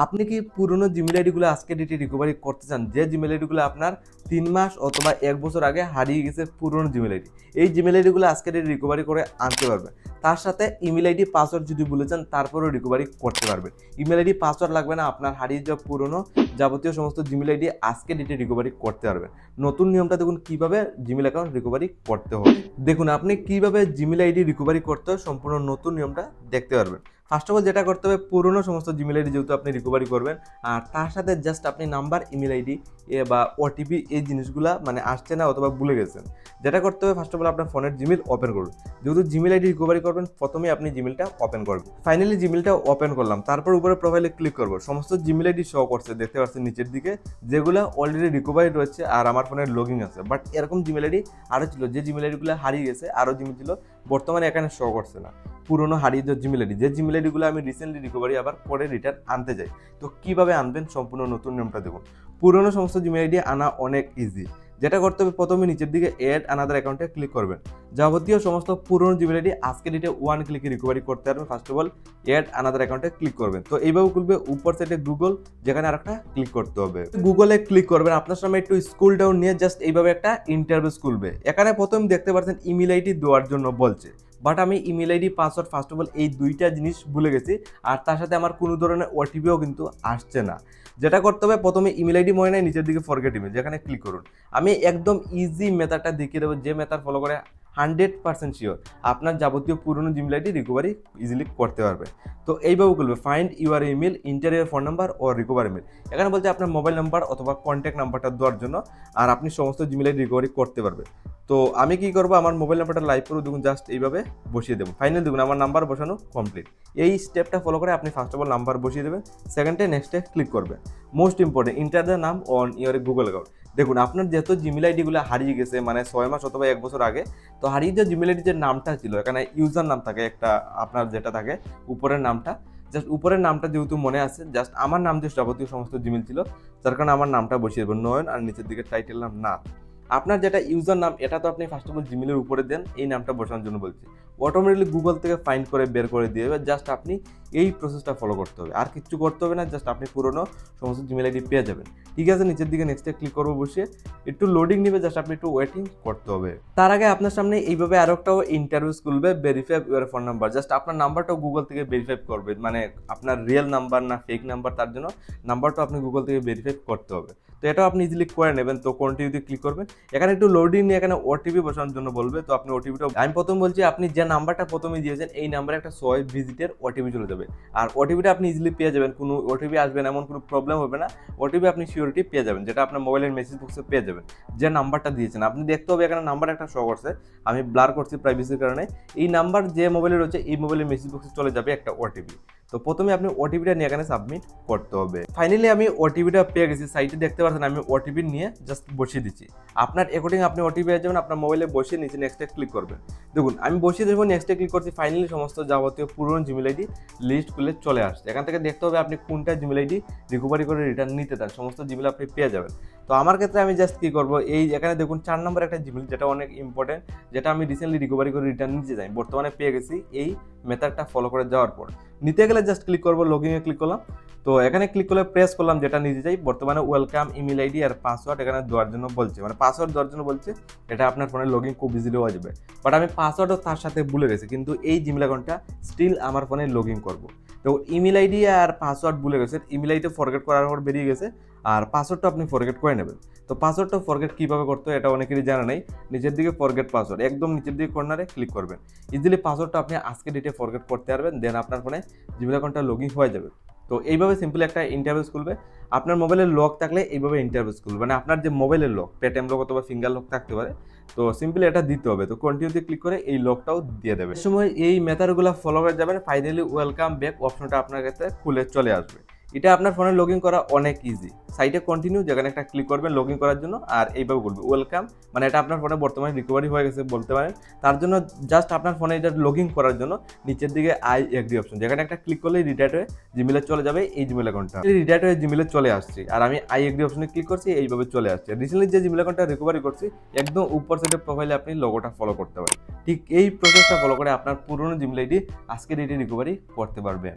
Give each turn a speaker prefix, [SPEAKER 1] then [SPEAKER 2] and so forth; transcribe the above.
[SPEAKER 1] আপনি কি পুরনো জিমেল আইডিগুলো আজকে ডেটে রিকভারি করতে চান, যে জিমেল আইডিগুলো আপনার 3 মাস অথবা 1 বছর আগে হারিয়ে গেছে পুরনো জিমেল আইডি? এই জিমেল আইডিগুলো আজকে ডেটে রিকভারি করে আনতে পারবেন। তার সাথে ইমেল আইডি পাসওয়ার্ড যদি ভুলে যান তারপরেও রিকভারি করতে পারবেন। ইমেল আইডি পাসওয়ার্ড লাগবে না, আপনার হারিয়ে যাওয়া পুরনো যাবতীয় সমস্ত জিমেল আইডি আজকে ডেটে রিকভারি করতে পারবেন। নতুন নিয়মটা দেখুন কিভাবে জিমেল অ্যাকাউন্ট রিকভারি করতে হবে। দেখুন আপনি কিভাবে জিমেল আইডি রিকভারি করতে হয় সম্পূর্ণ নতুন নিয়মটা দেখতে পারবেন। ফার্স্ট অফ অল যেটা করতে হবে, পুরনো সমস্ত জিমেল আইডি যেহেতু আপনি রিকভারি করবেন, আর তার সাথে জাস্ট আপনি নাম্বার, ইমেল আইডি বা ওটিপি এই জিনিসগুলা মানে আসছে না অথবা ভুলে গেছেন, যেটা করতে হবে ফার্স্ট অফ অল আপনার ফোনের জিমেল ওপেন করুন। যেহেতু জিমেল আইডি রিকভারি করবেন, প্রথমেই আপনি জিমেলটা ওপেন করবেন। ফাইনালি জিমেলটা ওপেন করলাম, তারপর উপরে প্রোফাইলে ক্লিক করবো। সমস্ত জিমেল আইডি শো করছে, দেখতে পাচ্ছেন নিচের দিকে, যেগুলো অলরেডি রিকভারি রয়েছে আর আমার ফোনের লগইন আছে। বাট এরকম জিমেল আইডি আরও ছিল, যে জিমেল আইডিগুলো হারিয়ে গেছে, আরও জিমেল ছিল, বর্তমানে এখানে শো করছে না। পুরনো হারিয়ে যাওয়া জিমেল আইডি, যে জিমেল আইডিগুলো আমি রিসেন্টলি রিকভারি আবার পরে রিটার্ন আনতে যাই। তো কীভাবে আনবেন সম্পূর্ণ নতুন নিয়মটা দেখুন। পুরনো সমস্ত জিমেল আইডি আনা অনেক ইজি। যেটা করতে হবে, প্রথমে নিচের দিকে অ্যাড আনাদার অ্যাকাউন্টে ক্লিক করবেন। যাবতীয় সমস্ত পুরনো জিমেল আইডি আজকে ডেটে 1 ক্লিকে রিকভারি করতে পারবেন। First of all add another অ্যাকাউন্টে ক্লিক করবেন। তো এইভাবে খুলবে, উপর সাইডে গুগল, যেখানে আরেকটা ক্লিক করতে হবে। গুগলে ক্লিক করবেন, আপনার সামনে একটু স্কুল ডাউন নিয়ে জাস্ট এইভাবে একটা ইন্টারভিউ খুলবে। এখানে প্রথম দেখতে পাচ্ছেন ইমেল আইডি দেওয়ার জন্য বলছে, বাট আমি email ID password first of all এই দুইটা জিনিস ভুলে গেছি, আর তার সাথে আমার কোনো ধরনের ওটিপিও কিন্তু আসছে না। যেটা করতে হবে, প্রথমে ইমেল আইডি মনে নেই, নিচের দিকে ফরগেট ইমেল, যেখানে ক্লিক করুন। আমি একদম ইজি মেথডটা দেখিয়ে দেবো, যে মেথড ফলো করে 100% শিওর আপনার যাবতীয় পুরনো জিমেল আইডি রিকভারি ইজিলি করতে পারবে। তো এইভাবে করবে, find your email, enter your phone number ও রিকভার ইমেল। এখানে বলছে আপনার মোবাইল নাম্বার অথবা কন্ট্যাক্ট নাম্বারটা দেওয়ার জন্য, আর আপনি সমস্ত জিমেল আইডি রিকভারি করতে পারবে। তো আমি কি করবো, আমার মোবাইল নাম্বারটা লাইভ করে দেখুন, জাস্ট এইভাবে বসিয়ে দেবো। ফাইনালি দেখুন আমার নাম্বার বসানো কমপ্লিট। এই স্টেপটা ফলো করে আপনি ফার্স্ট অফ অল নাম্বার বসিয়ে দেবেন, সেকেন্ডে নেক্সটে ক্লিক করবেন। মোস্ট ইম্পর্টেন্ট, ইন্টার দ্য নাম অন ইউর গুগল অ্যাকাউন্ট। দেখুন আপনার যেহেতু জিমেল আইডিগুলো হারিয়ে গেছে, মানে 6 মাস অথবা 1 বছর আগে, তো হারিয়ে যাওয়া জিমেল আইডি যে নামটা ছিল, এখানে ইউজার নাম থাকে একটা, আপনার যেটা থাকে উপরের নামটা, জাস্ট উপরের নামটা যেহেতু মনে আছে, জাস্ট আমার নাম যে যাবতীয় সমস্ত জিমেল ছিল, যার কারণে আমার নামটা বসিয়ে দেবেন নয়ন, আর নিচের দিকে টাইটেল নাম না। আপনার যেটা ইউজার নাম, এটা তো আপনি ফার্স্ট অফ অল জিমেলের উপরে দেন, এই নামটা বসানোর জন্য বলছি। অটোমেটিকলি গুগল থেকে ফাইন্ড করে বের করে দিয়ে দেবে। জাস্ট আপনি এই প্রসেসটা ফলো করতে হবে, আর কিচ্ছু করতে হবে না, জাস্ট আপনি পুরনো সমস্ত জিমেল আইডি পেয়ে যাবেন। ঠিক আছে, নিচের দিকে নেক্সটে ক্লিক করবো বসিয়ে, একটু লোডিং নেবে, জাস্ট আপনি একটু ওয়েটিং করতে হবে। তার আগে আপনার সামনে এইভাবে আরো একটা ইন্টারভিউ খুলবে, verify your phone number. Just আপনার নাম্বারটাও গুগল থেকে ভেরিফাই করবে, মানে আপনার রিয়েল নাম্বার না ফেক নাম্বার, তার জন্য নাম্বারটা আপনি গুগল থেকে ভেরিফাই করতে হবে। তো এটাও আপনি ইজিলি করে নেবেন। তো কন্টিনিউতে ক্লিক করবেন, এখানে একটু লোডিং নিয়ে এখানে ওটিপি বসানোর জন্য বলবে। তো আপনি ওটিপিটা, আমি প্রথম বলছি, আপনি যে নাম্বারটা প্রথমে দিয়েছেন এই নাম্বারে একটা 6 ডিজিটের ওটিপি চলে যাবে, আর ওটিপিটা আপনি ইজিলি পেয়ে যাবেন। কোনো ওটিপি আসবে না, এমন কোনো প্রবলেম হবে না। ওটিপি আপনি সিওরিটি পেয়ে যাবেন, যেটা আপনার মোবাইলের মেসেজ বক্সে পেয়ে যাবেন। যে নাম্বারটা দিয়েছেন আপনি দেখতে হবে, এখানে নাম্বার একটা শো করছে, আমি ব্লার করছি প্রাইভেসির কারণে। এই নাম্বার যে মোবাইলে রয়েছে, এই মোবাইলের মেসেজ বক্সে চলে যাবে একটা ওটিপি। তো প্রথমে আপনি ওটিপিটা নিয়ে এখানে সাবমিট করতে হবে। ফাইনালি আমি ওটিপিটা পেয়ে গেছি, সাইটে দেখতে পাচ্ছেন আমি ওটিপি নিয়ে জাস্ট বসিয়ে দিচ্ছি। আপনার অ্যাকর্ডিং আপনি ওটিপি পেয়ে যাবেন, আপনার মোবাইলে বসিয়ে নিচে নেক্সটে ক্লিক করবেন। দেখুন আমি বসিয়ে দেবো, নেক্সটে ক্লিক করছি। ফাইনালি সমস্ত যাবতীয় পুরনো জিমেল আইডি লিস্ট খুলে চলে আসছে। এখান থেকে দেখতে হবে আপনি কোনটা জিমেল আইডি রিকভারি করে রিটার্ন নিতে চান, সমস্ত জিমেল আপনি পেয়ে যাবেন। তো আমার ক্ষেত্রে আমি জাস্ট কী করবো, এই এখানে দেখুন 4 নম্বর একটা জিমেল, যেটা অনেক ইম্পর্টেন্ট, যেটা আমি রিসেন্টলি রিকভারি করে রিটার্ন নিতে চাই, বর্তমানে পেয়ে গেছি এই মেথডটা ফলো করে যাওয়ার পর। নিতে গেলে জাস্ট ক্লিক করবো, লগইনে ক্লিক করলাম। তো এখানে ক্লিক করলে প্রেস করলাম যেটা নিতে চাই, বর্তমানে ওয়েলকাম ইমেল আইডি আর পাসওয়ার্ড এখানে দেওয়ার জন্য বলছে, মানে পাসওয়ার্ড দেওয়ার জন্য বলছে। এটা আপনার ফোনে লগইন খুব ইজিলি হয়ে যাবে, বাট আমি পাসওয়ার্ডও তার সাথে ভুলে গেছি, কিন্তু এই জিমেল অ্যাকাউন্টটা স্টিল আমার ফোনে লগইন করবো। তো ইমেল আইডি আর পাসওয়ার্ড ভুলে গেছে, ইমেল আইডিটা ফরগেট করার পর বেরিয়ে গেছে, আর পাসওয়ার্ডটা আপনি ফরগেট করে নেবেন। তো পাসওয়ার্ডটা ফরগেট কীভাবে করতে হয় এটা অনেকেরই জানা নেই। নিচের দিকে ফরগেট পাসওয়ার্ড, একদম নিচের দিকে কর্নারে ক্লিক করবেন। ইজিলি পাসওয়ার্ডটা আপনি আজকে ডেটে ফরগেট করতে পারবেন, দেন আপনার ফোনে জিমেল অ্যাকাউন্টটা লগইন হয়ে যাবে। তো এইভাবে সিম্পল একটা ইন্টারভিউ খুলবে। আপনার মোবাইলের লক থাকলে এইভাবে ইন্টারভিউ খুলবে, মানে আপনার যে মোবাইলের লক, পেটিএম লক অথবা ফিঙ্গার লক থাকতে পারে। তো সিম্পলি এটা দিতে হবে। তো কন্টিনিউতে ক্লিক করে এই লকটাও দিয়ে দেবে। এই সময় এই মেথডগুলো ফলো করে যাবেন, ফাইনালি ওয়েলকাম ব্যাক অপশনটা আপনার কাছে খুলে চলে আসবে। এটা আপনার ফোনে লগইন করা অনেক ইজি। সাইটে কন্টিনিউ, যেখানে একটা ক্লিক করবেন লগইন করার জন্য, আর এইভাবে বলবে ওয়েলকাম, মানে এটা আপনার ফোনে বর্তমানে রিকভারি হয়ে গেছে বলতে পারেন। তার জন্য জাস্ট আপনার ফোনে এটা লগইন করার জন্য নিচের দিকে আই এগ্রি অপশন, যেখানে একটা ক্লিক করলে রিডাইরেক্ট হয়ে জিমেলে চলে যাবে এই জিমেল অ্যাকাউন্টটা। রিডাইরেক্ট হয়ে জিমেলে চলে আসছে, আর আমি আই এগ্রি অপশনে ক্লিক করছি, এইভাবে চলে আসছে। রিসেন্টলি যে জিমেল অ্যাকাউন্টটা রিকভারি করছি, একদম উপর সাইডে প্রোফাইলে আপনি লোগোটা ফলো করতে পারেন। ঠিক এই প্রসেসটা ফলো করে আপনার পুরনো জিমেল আইডি আজকে ডেটে রিকভারি করতে পারবেন।